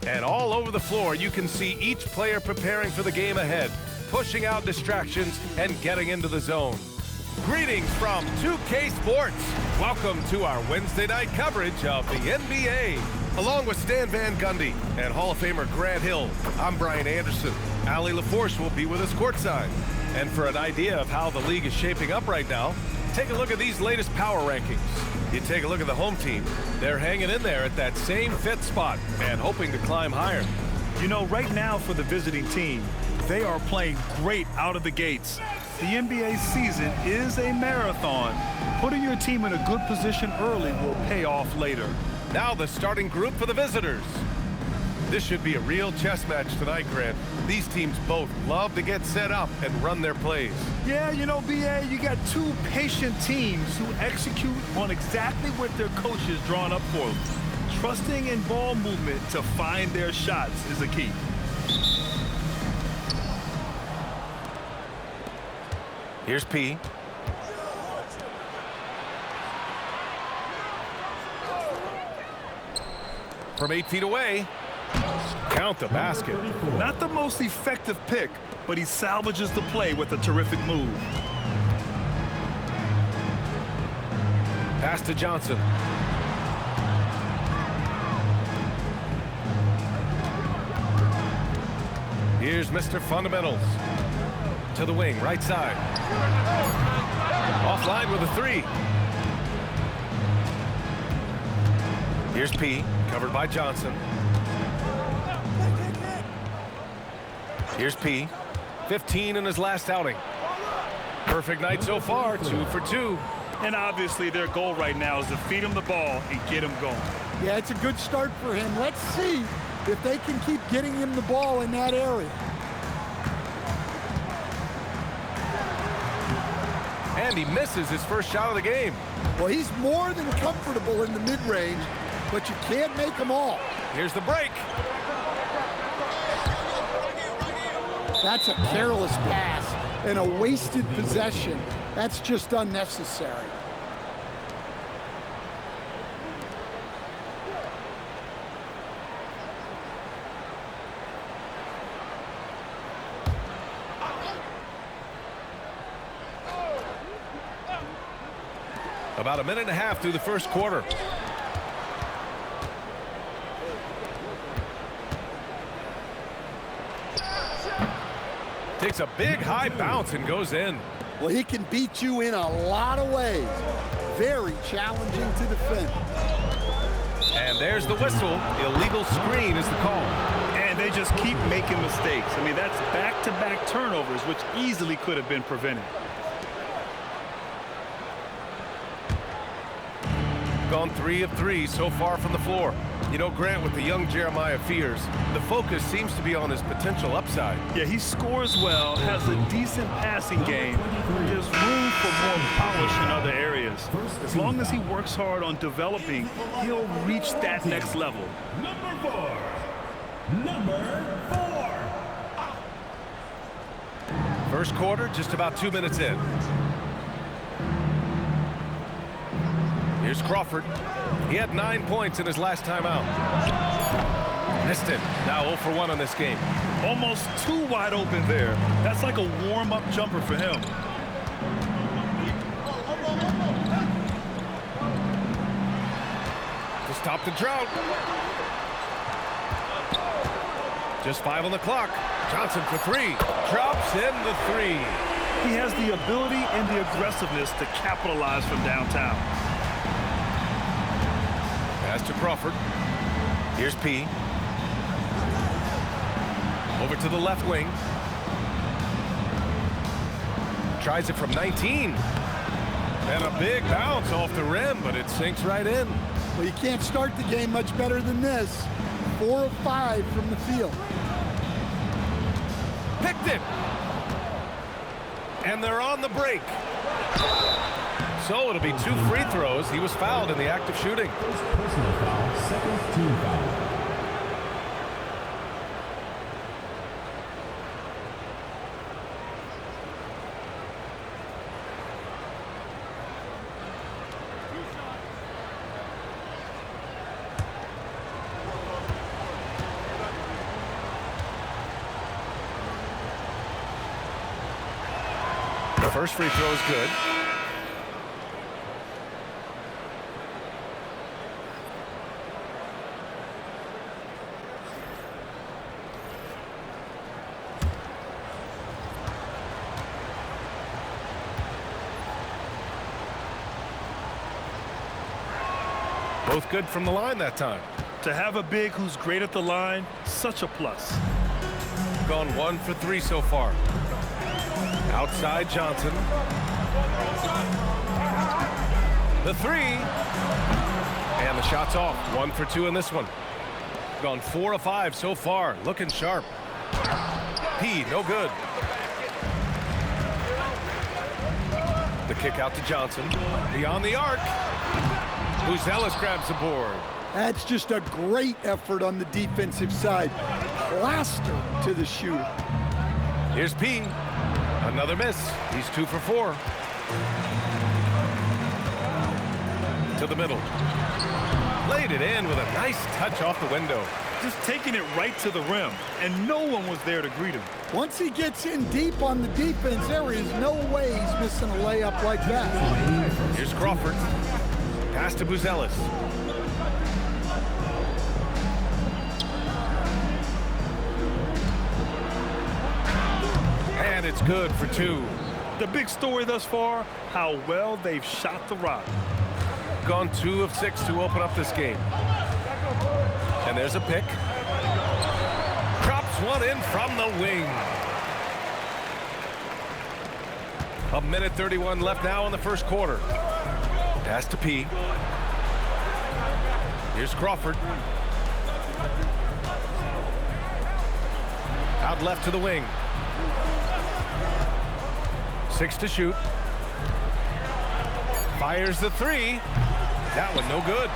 And all over the floor, you can see each player preparing for the game ahead, pushing out distractions and getting into the zone. Greetings from 2K Sports. Welcome to our Wednesday night coverage of the NBA. Along with Stan Van Gundy and Hall of Famer Grant Hill, I'm Brian Anderson. Allie LaForce will be with us courtside. And for an idea of how the league is shaping up right now, take a look at these latest power rankings. You take a look at the home team. They're hanging in there at that same fifth spot and hoping to climb higher. You know, right now for the visiting team, they are playing great out of the gates. The NBA season is a marathon. Putting your team in a good position early will pay off later. Now the starting group for the visitors. This should be a real chess match tonight, Grant. These teams both love to get set up and run their plays. Yeah, you know, BA, you got two patient teams who execute on exactly what their coach has drawn up for them. Trusting in ball movement to find their shots is the key. Here's P. From 8 feet away. Count the basket. Not the most effective pick, but he salvages the play with a terrific move. Pass to Johnson. Here's Mr. Fundamentals. To the wing, right side. Offline with a three. Here's P, covered by Johnson. Here's P, 15 in his last outing. Perfect night so far, 2 for 2. And obviously their goal right now is to feed him the ball and get him going. Yeah, it's a good start for him. Let's see if they can keep getting him the ball in that area. And he misses his first shot of the game. Well, he's more than comfortable in the mid-range, but you can't make them all. Here's the break. That's a careless pass and a wasted possession. That's just unnecessary. About a minute and a half through the first quarter. Takes a big high bounce and goes in. Well, he can beat you in a lot of ways. Very challenging to defend. And there's the whistle. Illegal screen is the call. And they just keep making mistakes. I mean, that's back-to-back turnovers, which easily could have been prevented. Gone 3 of 3 so far from the floor. You know, Grant, with the young Jeremiah Fears, the focus seems to be on his potential upside. Yeah, he scores well, has a decent passing game. There's room for more polish in other areas. As long as he works hard on developing, he'll reach that next level. Number 4. First quarter, just about 2 minutes in. Here's Crawford. He had 9 points in his last time out. Missed it. Now 0 for 1 on this game. Almost too wide open there. That's like a warm-up jumper for him. To stop the drought. Just 5 on the clock. Johnson for 3. Drops in the 3. He has the ability and the aggressiveness to capitalize from downtown. Pass to Crawford. Here's P. Over to the left wing. Tries it from 19. And a big bounce off the rim, but it sinks right in. Well, you can't start the game much better than this. 4 of 5 from the field. Picked it. And they're on the break. So it'll be 2 free throws. He was fouled in the act of shooting. First personal foul, second team foul. The first free throw is good. Both good from the line that time. To have a big who's great at the line, such a plus. Gone 1 for 3 so far. Outside Johnson. The three. And the shot's off. 1 for 2 in this one. Gone 4 of 5 so far. Looking sharp. P, no good. The kick out to Johnson. Beyond the arc. Buzelis grabs the board. That's just a great effort on the defensive side. Plaster to the shooter. Here's P. Another miss. He's 2 for 4. To the middle. Laid it in with a nice touch off the window. Just taking it right to the rim, and no one was there to greet him. Once he gets in deep on the defense, there is no way he's missing a layup like that. Here's Crawford. Pass to Buzelis. And it's good for 2. The big story thus far, how well they've shot the rock. Gone 2 of 6 to open up this game. And there's a pick. Drops one in from the wing. A minute 31 left now in the first quarter. Pass to P. Here's Crawford. Out left to the wing. 6 to shoot. Fires the 3. That one no good.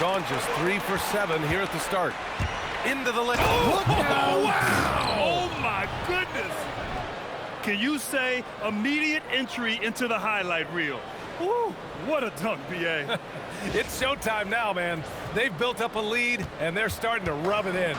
Gone just 3 for 7 here at the start. Into the lane. Look out! Wow! Oh my goodness! Can you say immediate entry into the highlight reel? Woo, what a dunk, BA. It's showtime now, man. They've built up a lead, and they're starting to rub it in.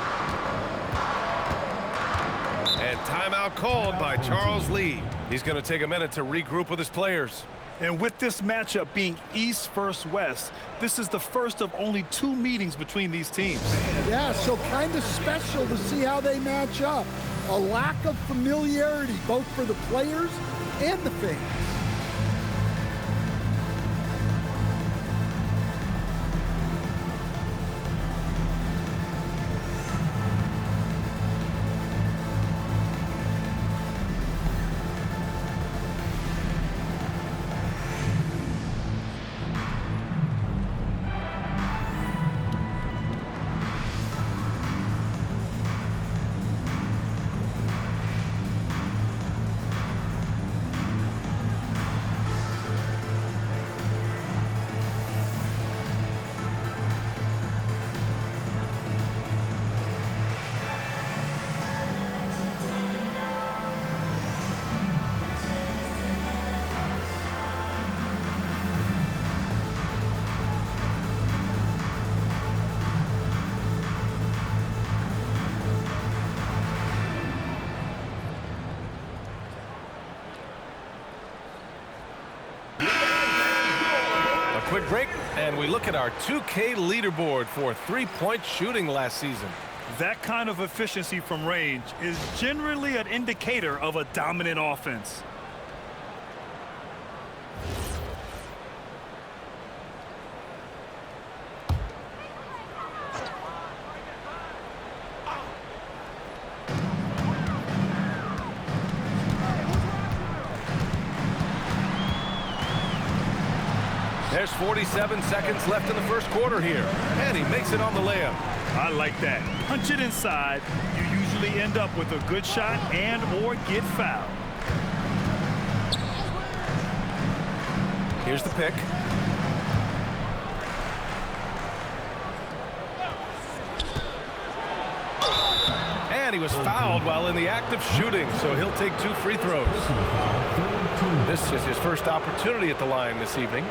And timeout called by Charles Lee. He's going to take a minute to regroup with his players. And with this matchup being East versus West, this is the first of only 2 meetings between these teams. Yeah, so kind of special to see how they match up. A lack of familiarity, both for the players and the fans. Quick break, and we look at our 2K leaderboard for three-point shooting last season. That kind of efficiency from range is generally an indicator of a dominant offense. There's 47 seconds left in the first quarter here, and he makes it on the layup. I like that. Punch it inside. You usually end up with a good shot and or get fouled. Here's the pick. And he was fouled while in the act of shooting, so he'll take 2 free throws. This is his first opportunity at the line this evening.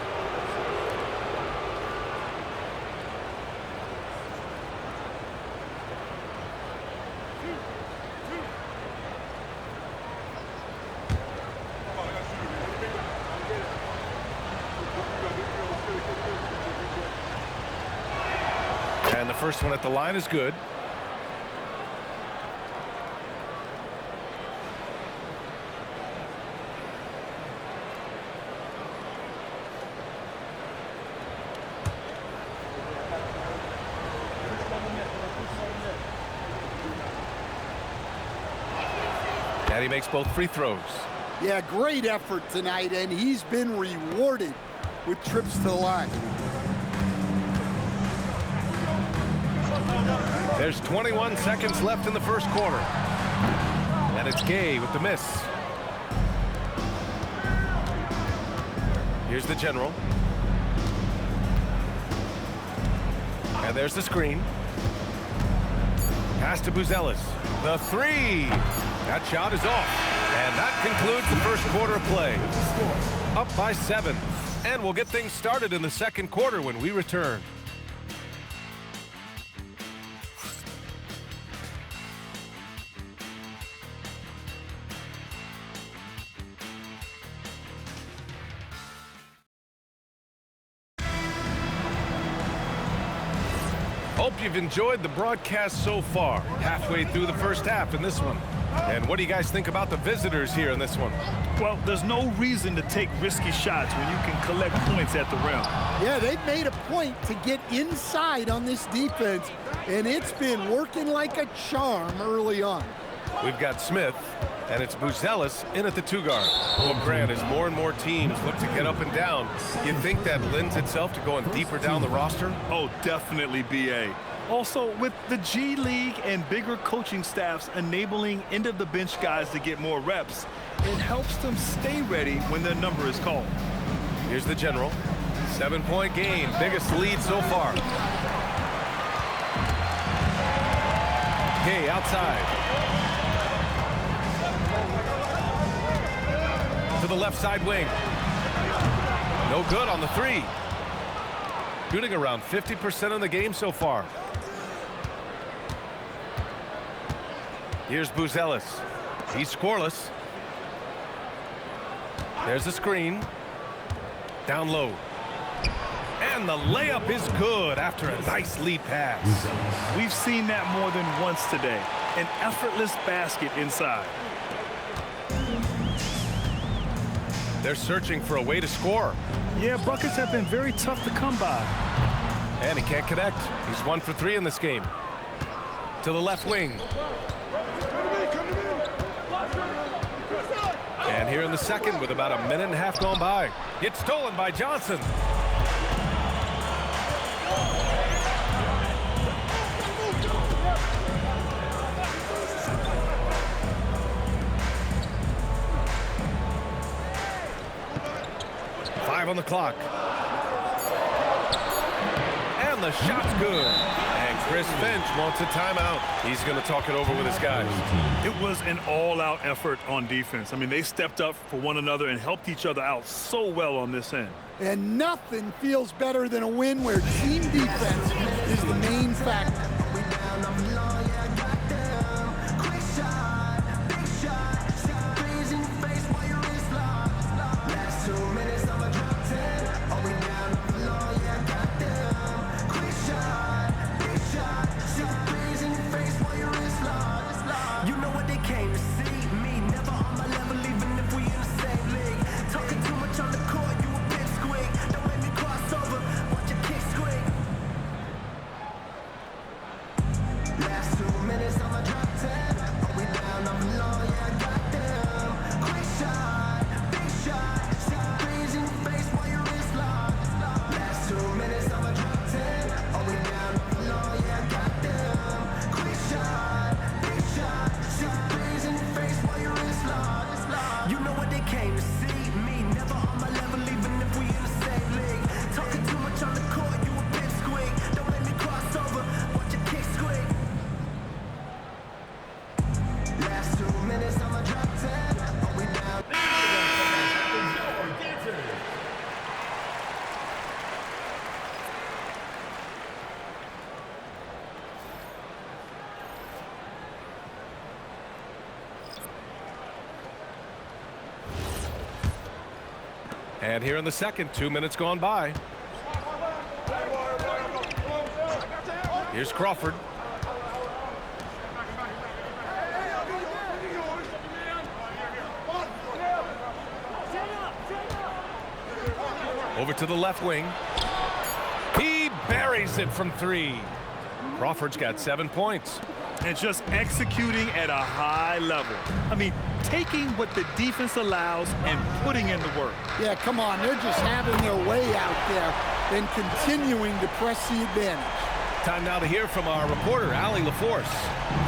And the first one at the line is good. And he makes both free throws. Yeah, great effort tonight, and he's been rewarded with trips to the line. There's 21 seconds left in the first quarter. And it's Gay with the miss. Here's the general. And there's the screen. Pass to Buzelis. The three. That shot is off. And that concludes the first quarter of play. Up by 7. And we'll get things started in the second quarter when we return. Hope you've enjoyed the broadcast so far. Halfway through the first half in this one. And what do you guys think about the visitors here in this one? Well, there's no reason to take risky shots when you can collect points at the rim. Yeah, they've made a point to get inside on this defense, and it's been working like a charm early on. We've got Smith, and it's Buzelis in at the 2-guard. Well, Grant, as more and more teams look to get up and down, you think that lends itself to going deeper down the roster? Oh, definitely, B.A. Also, with the G League and bigger coaching staffs enabling end-of-the-bench guys to get more reps, it helps them stay ready when their number is called. Here's the general. 7-point game, biggest lead so far. Gay outside. To the left side wing. No good on the 3. Shooting around 50% in the game so far. Here's Buzelis. He's scoreless. There's the screen. Down low. And the layup is good after a nice lead pass. We've seen that more than once today. An effortless basket inside. They're searching for a way to score. Yeah, buckets have been very tough to come by. And he can't connect. He's 1 for 3 in this game. To the left wing. And here in the second with about a minute and a half gone by. It's stolen by Johnson. On the clock. And the shot's good. And Chris Finch wants a timeout. He's going to talk it over with his guys. It was an all-out effort on defense. I mean, they stepped up for one another and helped each other out so well on this end. And nothing feels better than a win where team defense is the main factor. And here in the second, 2 minutes gone by. Here's Crawford. Over to the left wing. He buries it from 3. Crawford's got 7 points. And just executing at a high level. I mean, taking what the defense allows and putting in the work. Yeah, come on. They're just having their way out there and continuing to press the advantage. Time now to hear from our reporter, Allie LaForce.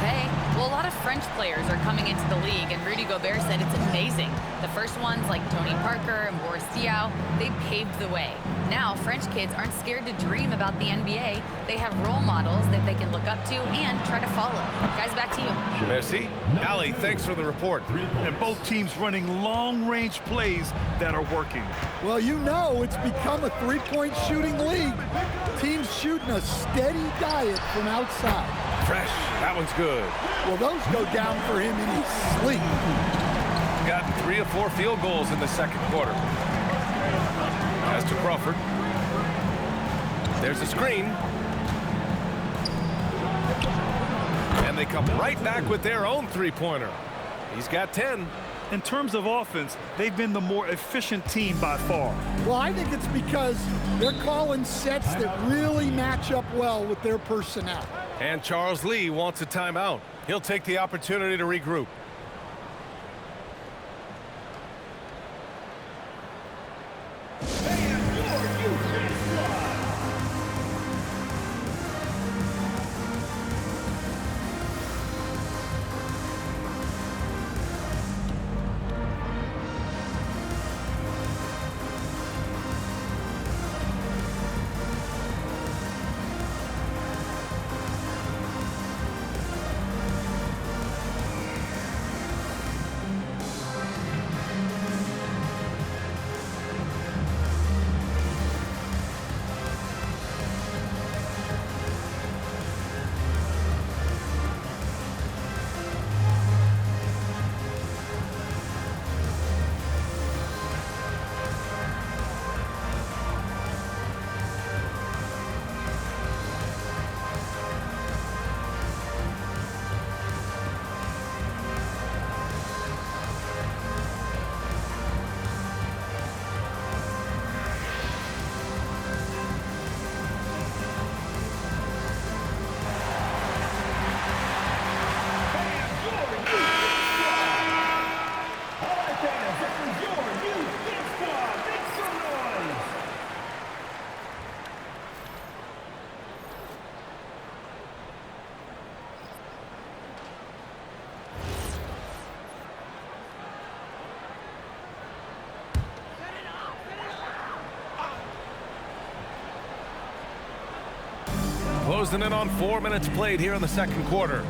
Hey, well, a lot of French players are coming into the league, and Rudy Gobert said it's amazing. The first ones, like Tony Parker and Boris Diaw, they paved the way. Now, French kids aren't scared to dream about the NBA. They have role models that they can look up to and try to follow. Guys, back to you. Merci. Allie, thanks for the report. And both teams running long-range plays that are working. Well, you know it's become a three-point shooting league. Teams shooting a steady diet from outside. Fresh. That one's good. Well, those go down for him in his sleep. Got 3 or 4 field goals in the second quarter. As to Crawford. There's a screen. And they come right back with their own three-pointer. He's got 10. In terms of offense, they've been the more efficient team by far. Well, I think it's because they're calling sets that really match up well with their personnel. And Charles Lee wants a timeout. He'll take the opportunity to regroup. Closing in on 4 minutes played here in the second quarter.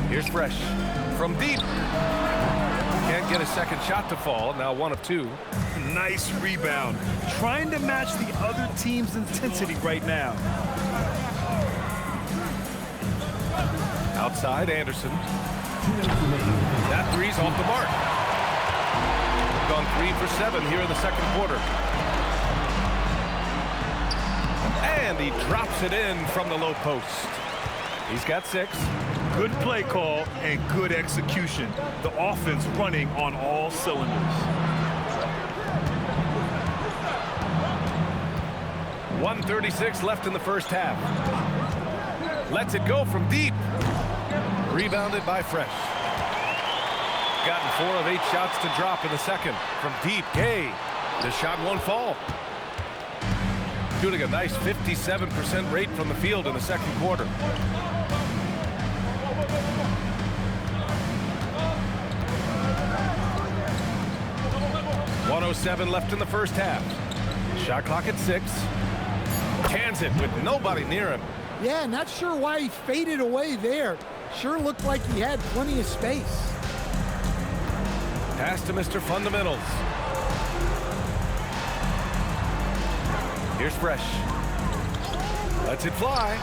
Here's Fresh from deep. Can't get a second shot to fall. Now 1 of 2. Nice rebound. Trying to match the other team's intensity right now. Outside, Anderson. That three's off the mark. Gone 3 for 7 here in the second quarter. And he drops it in from the low post. He's got 6. Good play call and good execution. The offense running on all cylinders. 1:36 left in the first half. Lets it go from deep. Rebounded by Fresh. Gotten 4 of 8 shots to drop in the second. From deep, Gay. The shot won't fall. Shooting a nice 57% rate from the field in the second quarter. .107 left in the first half. Shot clock at 6. Cans it with nobody near him. Yeah, not sure why he faded away there. Sure looked like he had plenty of space. Pass to Mr. Fundamentals. Here's Fresh. Lets it fly.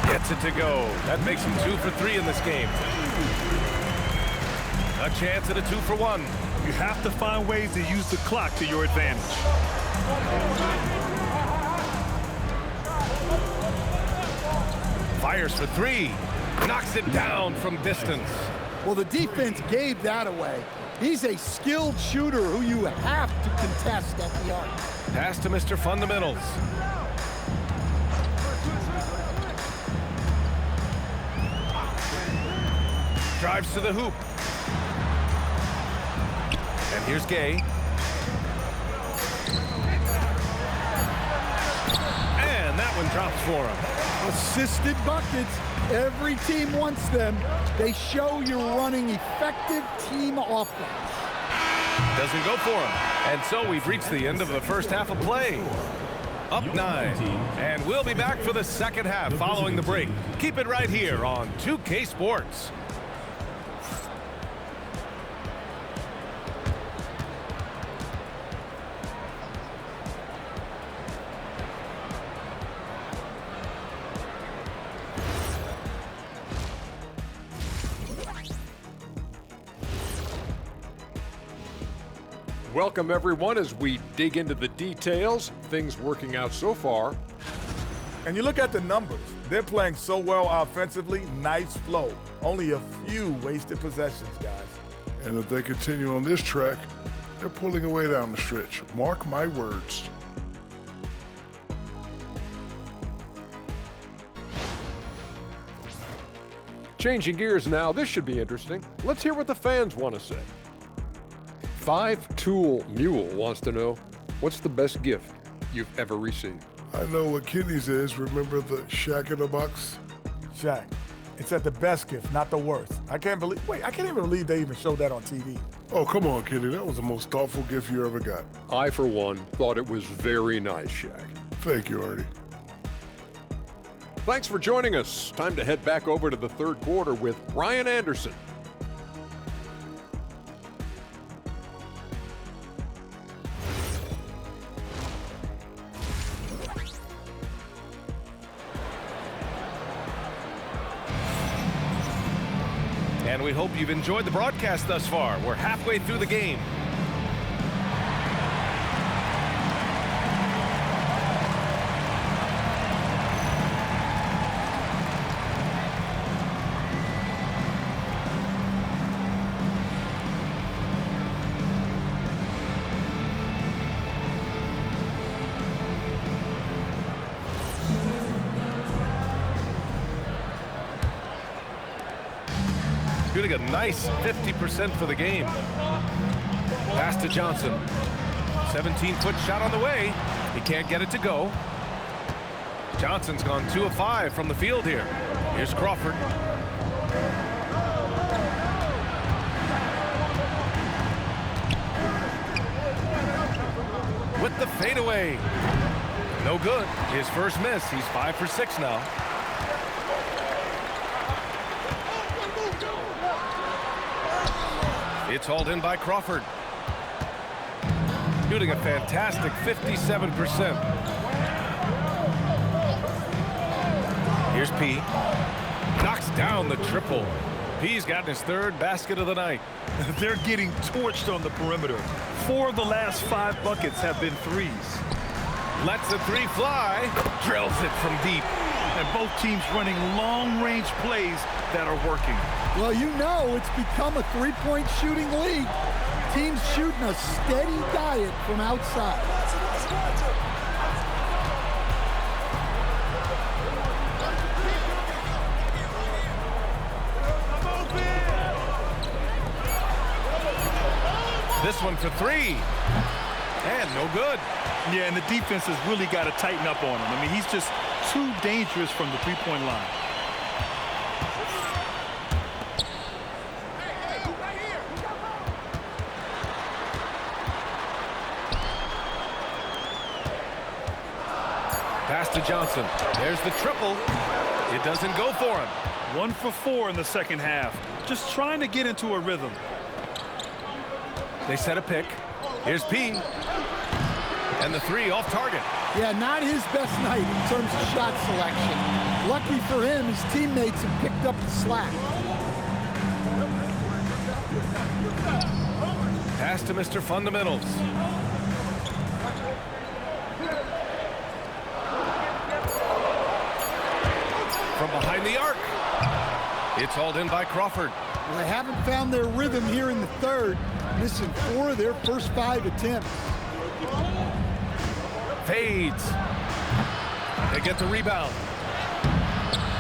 Gets it to go. That makes him 2 for 3 in this game. A chance at a 2 for 1. You have to find ways to use the clock to your advantage. Fires for three. Knocks it down from distance. Well, the defense gave that away. He's a skilled shooter who you have to contest at the arc. Pass to Mr. Fundamentals. Drives to the hoop. And here's Gay. And that one drops for him. Assisted buckets. Every team wants them. They show you're running effective team offense. Doesn't go for him. And so we've reached the end of the first half of play. Up 9. And we'll be back for the second half following the break. Keep it right here on 2K Sports. Welcome, everyone, as we dig into the details. Things working out so far. And you look at the numbers. They're playing so well offensively. Nice flow. Only a few wasted possessions, guys. And if they continue on this track, they're pulling away down the stretch. Mark my words. Changing gears now, this should be interesting. Let's hear what the fans want to say. Five-Tool Mule wants to know, what's the best gift you've ever received? I know what Kenny's is. Remember the Shack in the Box? Shaq, it's at the best gift, not the worst. I can't even believe they even showed that on TV. Oh, come on, Kenny. That was the most thoughtful gift you ever got. I, for one, thought it was very nice, Shaq. Thank you, Artie. Thanks for joining us. Time to head back over to the third quarter with Ryan Anderson. And we hope you've enjoyed the broadcast thus far. We're halfway through the game. Shooting a nice 50% for the game. Pass to Johnson. 17-foot shot on the way. He can't get it to go. Johnson's gone 2 of 5 from the field here. Here's Crawford. With the fadeaway. No good. His first miss. He's 5 for 6 now. It's hauled in by Crawford. Shooting a fantastic 57%. Here's P. Knocks down the triple. P's gotten his third basket of the night. They're getting torched on the perimeter. 4 of the last 5 buckets have been threes. Lets the three fly. Drills it from deep. And both teams running long-range plays that are working. Well, you know it's become a three-point shooting league. Teams shooting a steady diet from outside. This one for 3. And no good. Yeah, and the defense has really got to tighten up on him. I mean, he's just too dangerous from the three-point line. Pass to Johnson. There's the triple. It doesn't go for him. 1 for 4 in the second half. Just trying to get into a rhythm. They set a pick. Here's P. And the 3 off target. Yeah, not his best night in terms of shot selection. Lucky for him, his teammates have picked up the slack. Pass to Mr. Fundamentals. From behind behind the arc. It's hauled in by Crawford. Well, they haven't found their rhythm here in the third, missing 4 of their first 5 attempts. Fades. They get the rebound.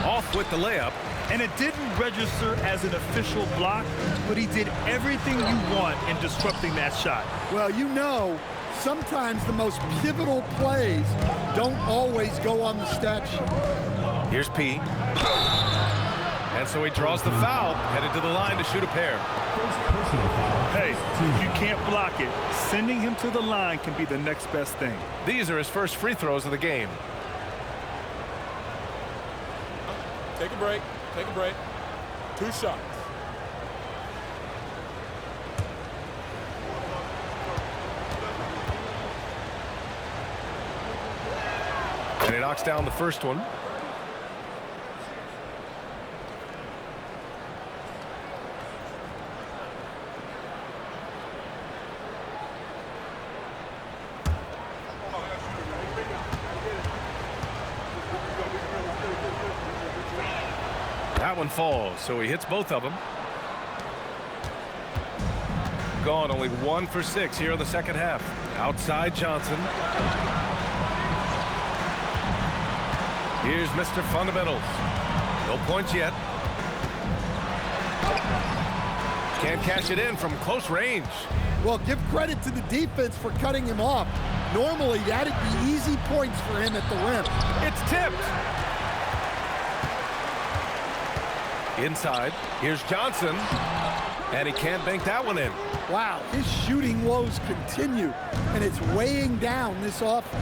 Off with the layup. And it didn't register as an official block, but he did everything you want in disrupting that shot. Well, you know, sometimes the most pivotal plays don't always go on the stat sheet. Here's P. And so he draws the foul, headed to the line to shoot a pair. Hey, if you can't block it, sending him to the line can be the next best thing. These are his first free throws of the game. Take a break. Take a break. 2 shots. And he knocks down the first one. That one falls, so he hits both of them. Gone only 1 for 6 here in the second half. Outside Johnson. Here's Mr. Fundamentals. No points yet. Can't cash it in from close range. Well, give credit to the defense for cutting him off. Normally, that'd be easy points for him at the rim. It's tipped. Inside, here's Johnson, and he can't bank that one in. Wow, his shooting woes continue, and it's weighing down this offense.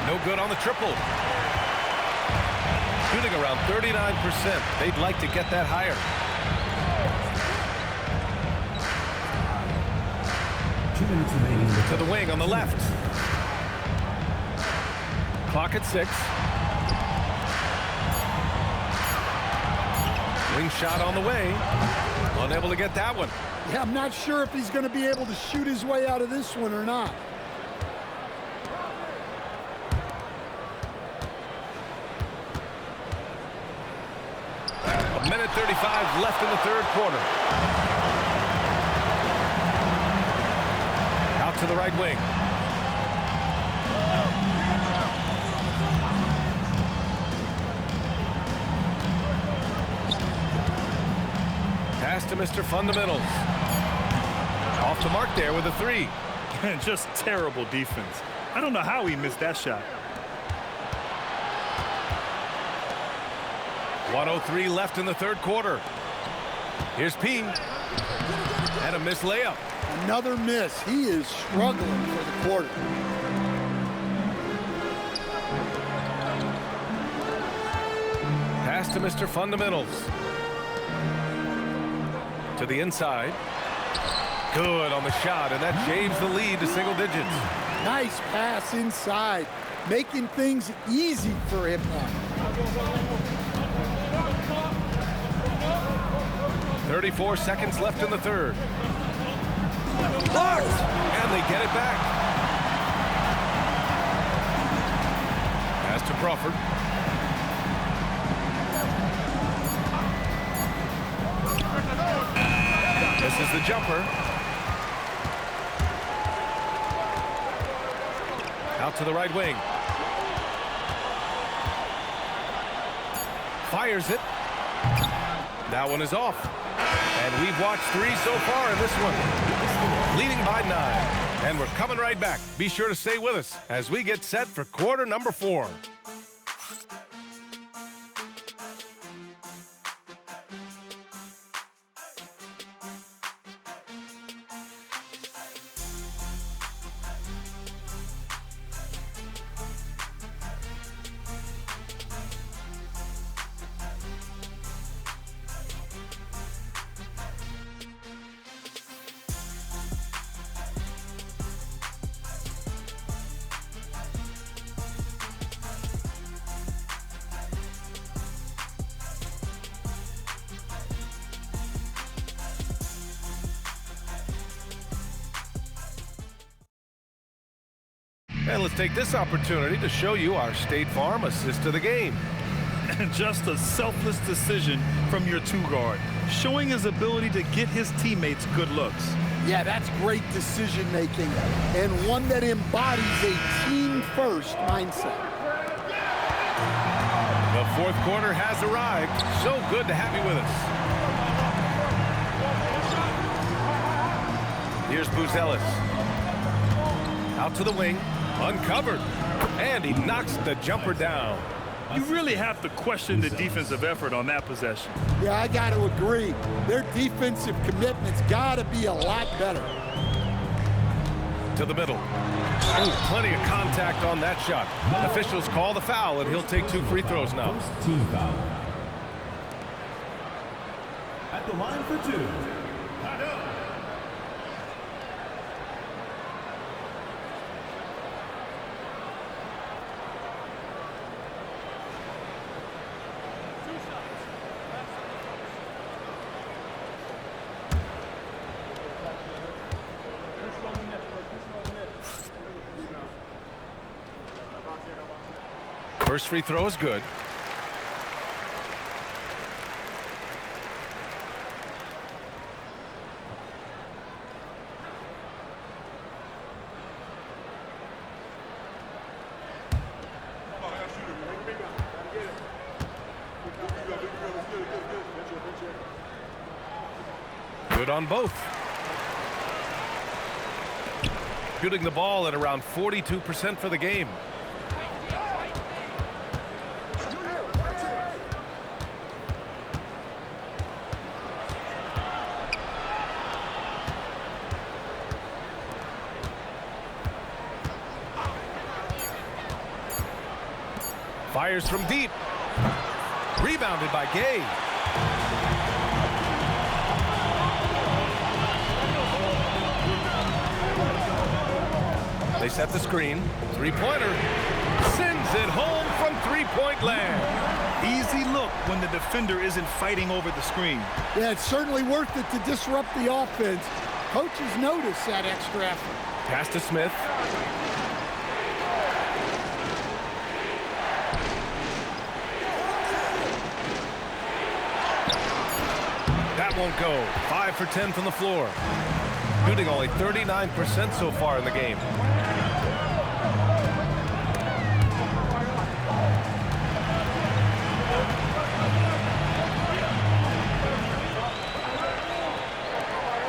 No good on the triple. Shooting around 39%. They'd like to get that higher. To the wing on the left. Clock at 6. Wing shot on the way. Unable to get that one. Yeah, I'm not sure if he's going to be able to shoot his way out of this one or not. A minute 35 left in the third quarter. Out to the right wing. Pass to Mr. Fundamentals. Off the mark there with a 3. Just terrible defense. I don't know how he missed that shot. 1:03 left in the third quarter. Here's P. And a missed layup. Another miss. He is struggling for the quarter. Pass to Mr. Fundamentals. To the inside. Good on the shot, and that shaves the lead to single digits. Nice pass inside, making things easy for him now. 34 seconds left in the third. Blocked! And they get it back. Pass to Crawford. This is the jumper. Out to the right wing. Fires it. That one is off. And we've watched 3 so far in this one. Leading by 9. And we're coming right back. Be sure to stay with us as we get set for quarter number 4. And let's take this opportunity to show you our State Farm assist of the game. And just a selfless decision from your two-guard, showing his ability to get his teammates good looks. Yeah, that's great decision-making, and one that embodies a team-first mindset. The fourth quarter has arrived. So good to have you with us. Here's Buzelis. Out to the wing, uncovered, and he knocks the jumper down. You really have to question the defensive effort on that possession. Yeah, I got to agree. Their defensive commitment's got to be a lot better. To the middle. Ooh, plenty of contact on that shot. Officials call the foul, and he'll take 2 free throws now. First team foul. At the line for 2. First free throw is good. Good on both. Shooting the ball at around 42% for the game. Fires from deep. Rebounded by Gay. They set the screen. Three-pointer. Sends it home from three-point land. Easy look when the defender isn't fighting over the screen. Yeah, it's certainly worth it to disrupt the offense. Coaches notice that extra effort. Pass to Smith. That won't go. 5 for 10 from the floor. Shooting only 39% so far in the game.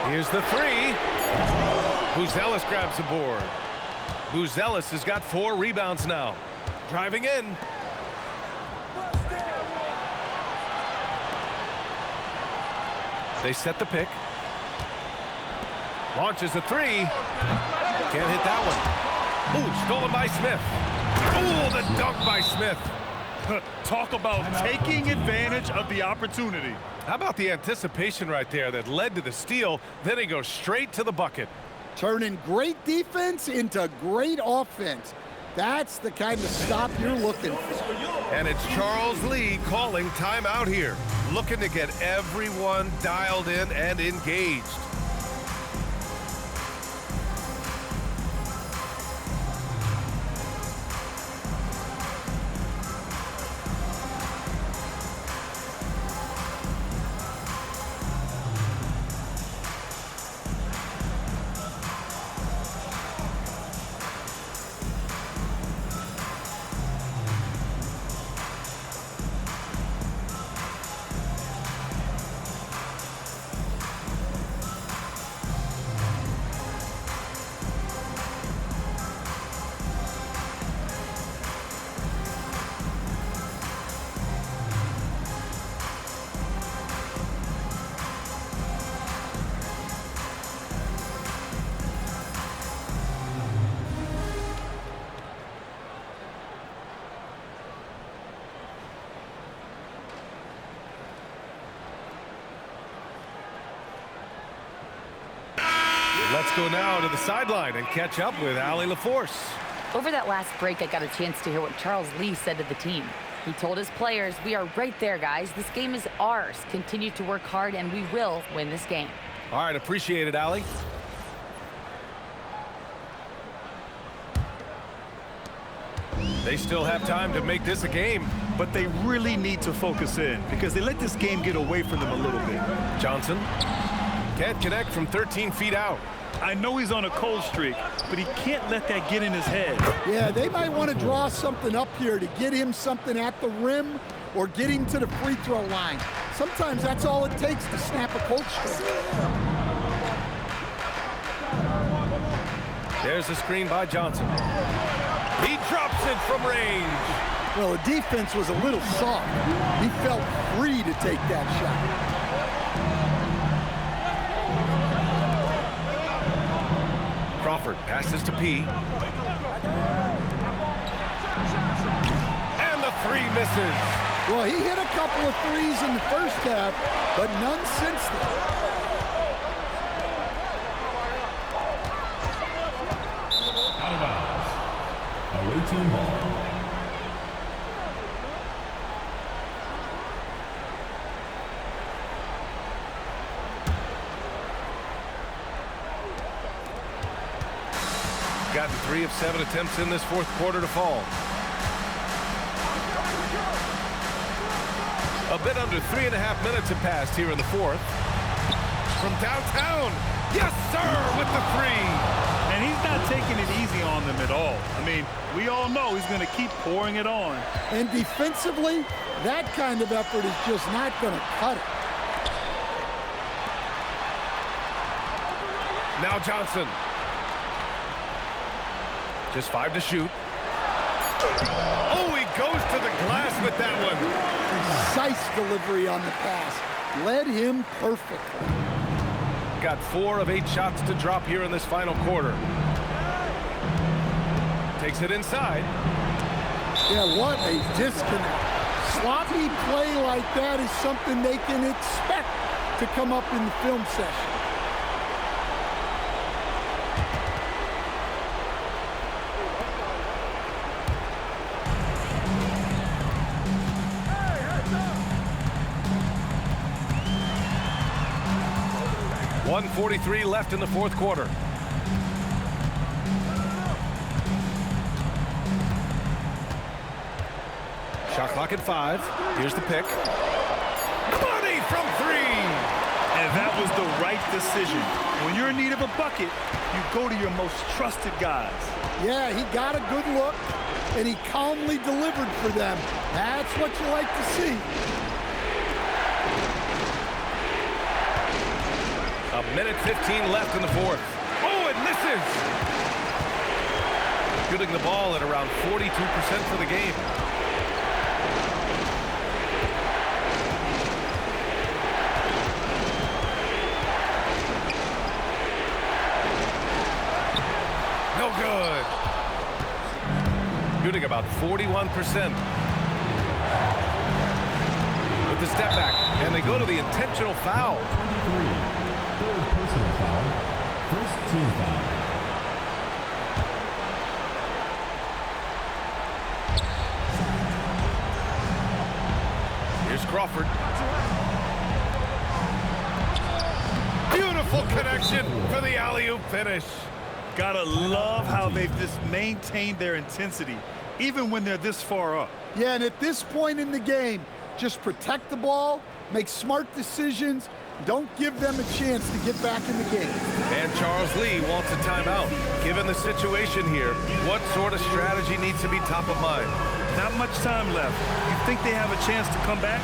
Here's the three. Buzelis grabs the board. Buzelis has got 4 rebounds now. Driving in. They set the pick. Launches a three. Can't hit that one. Ooh, stolen by Smith. Ooh, the dunk by Smith. Talk about taking advantage of the opportunity. How about the anticipation right there that led to the steal? Then he goes straight to the bucket. Turning great defense into great offense. That's the kind of stop you're looking for. And it's Charles Lee calling timeout here. Looking to get everyone dialed in and engaged. Let's go now to the sideline and catch up with Allie LaForce. Over that last break, I got a chance to hear what Charles Lee said to the team. He told his players, "We are right there, guys. This game is ours. Continue to work hard, and we will win this game." All right, appreciate it, Allie. They still have time to make this a game. But they really need to focus in because they let this game get away from them a little bit. Johnson can't connect from 13 feet out. I know he's on a cold streak, but he can't let that get in his head. Yeah, they might want to draw something up here to get him something at the rim or get him to the free throw line. Sometimes that's all it takes to snap a cold streak. There's the screen by Johnson. He drops it from range. Well, the defense was a little soft. He felt free to take that shot. Crawford passes to P. And the three misses. Well, he hit a couple of threes in the first half, but none since then. Out of bounds. Away team ball. Gotten 3 of 7 attempts in this fourth quarter to fall. A bit under 3.5 minutes have passed here in the fourth. From downtown, yes sir, with the three. And he's not taking it easy on them at all. I mean, we all know he's going to keep pouring it on. And defensively, that kind of effort is just not going to cut it. Now Johnson. Just 5 to shoot. Oh, he goes to the glass with that one. Precise delivery on the pass. Led him perfectly. Got 4 of 8 shots to drop here in this final quarter. Takes it inside. Yeah, what a disconnect. Sloppy play like that is something they can expect to come up in the film session. .143 left in the fourth quarter. Shot clock at 5. Here's the pick. Money from 3. And that was the right decision. When you're in need of a bucket, you go to your most trusted guys. Yeah, he got a good look, and he calmly delivered for them. That's what you like to see. A minute 15 left in the fourth. Oh, it misses! Shooting the ball at around 42% for the game. No good. Shooting about 41%. With the step back, and they go to the intentional foul. 3. Third personal foul. First team foul. Here's Crawford. Beautiful connection for the alley-oop finish. Gotta love how they've just maintained their intensity, even when they're this far up. Yeah, and at this point in the game, just protect the ball, make smart decisions, don't give them a chance to get back in the game. And Charles Lee wants a timeout. Given the situation here, what sort of strategy needs to be top of mind? Not much time left. You think they have a chance to come back?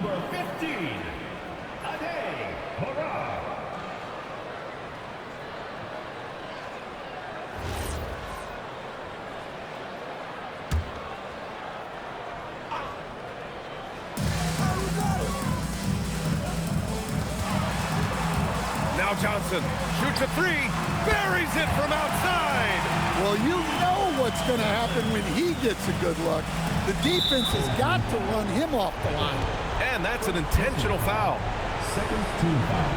Number 15, Ade Hora. Now Johnson shoots a three, buries it from outside. Well, you know what's going to happen when he gets a good look. The defense has got to run him off the line. And that's an intentional foul. Second team foul.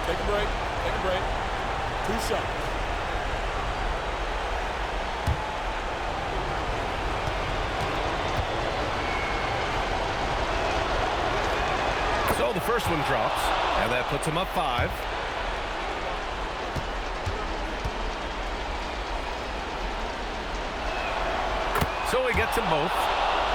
Take a break. Take a break. 2 shots. So the first one drops, and that puts him up 5. So he gets them both,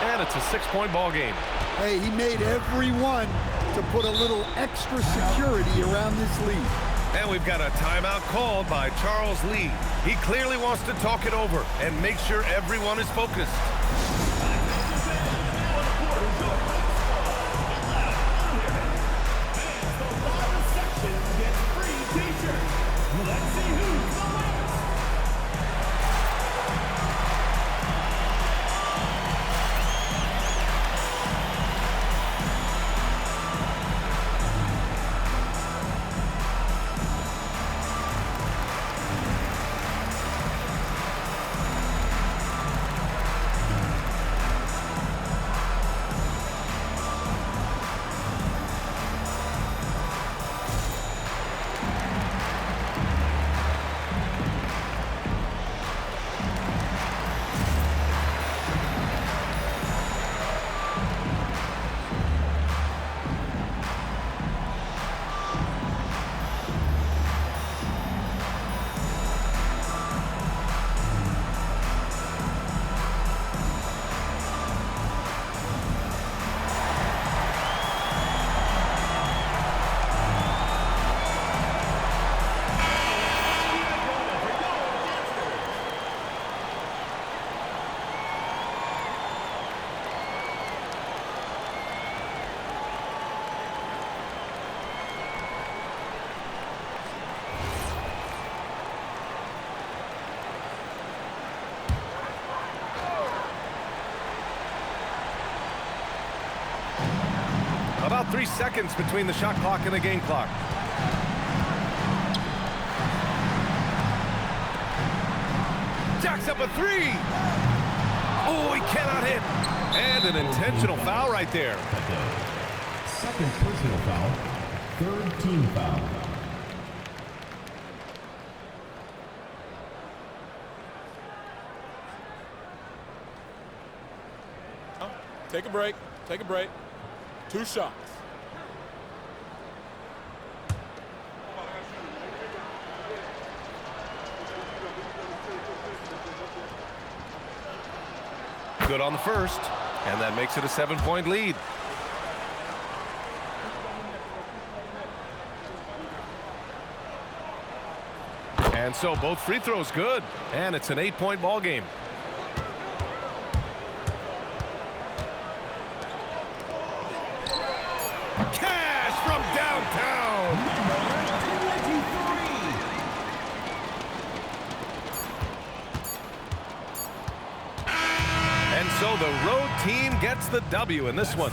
and it's a 6-point ball game. Hey, he made every one to put a little extra security around this lead. And we've got a timeout called by Charles Lee. He clearly wants to talk it over and make sure everyone is focused. About 3 seconds between the shot clock and the game clock. Jacks up a 3. Oh, he cannot hit. And an intentional foul right there. Second personal foul. Third team foul. Take a break. Take a break. 2 shots. Good on the first, and that makes it a 7-point lead. And so both free throws good, and it's an 8-point ball game. Cash from downtown. And so the road team gets the W in this one.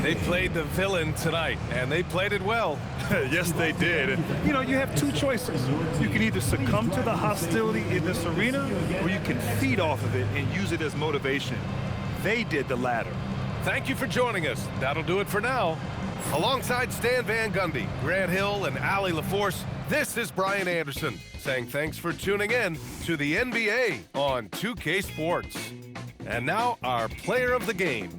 They played the villain tonight, and they played it well. Yes, they did. And, you have 2 choices. You can either succumb to the hostility in this arena, or you can feed off of it and use it as motivation. They did the latter. Thank you for joining us. That'll do it for now. Alongside Stan Van Gundy, Grant Hill, and Allie LaForce, this is Brian Anderson saying thanks for tuning in to the NBA on 2K Sports. And now our player of the game.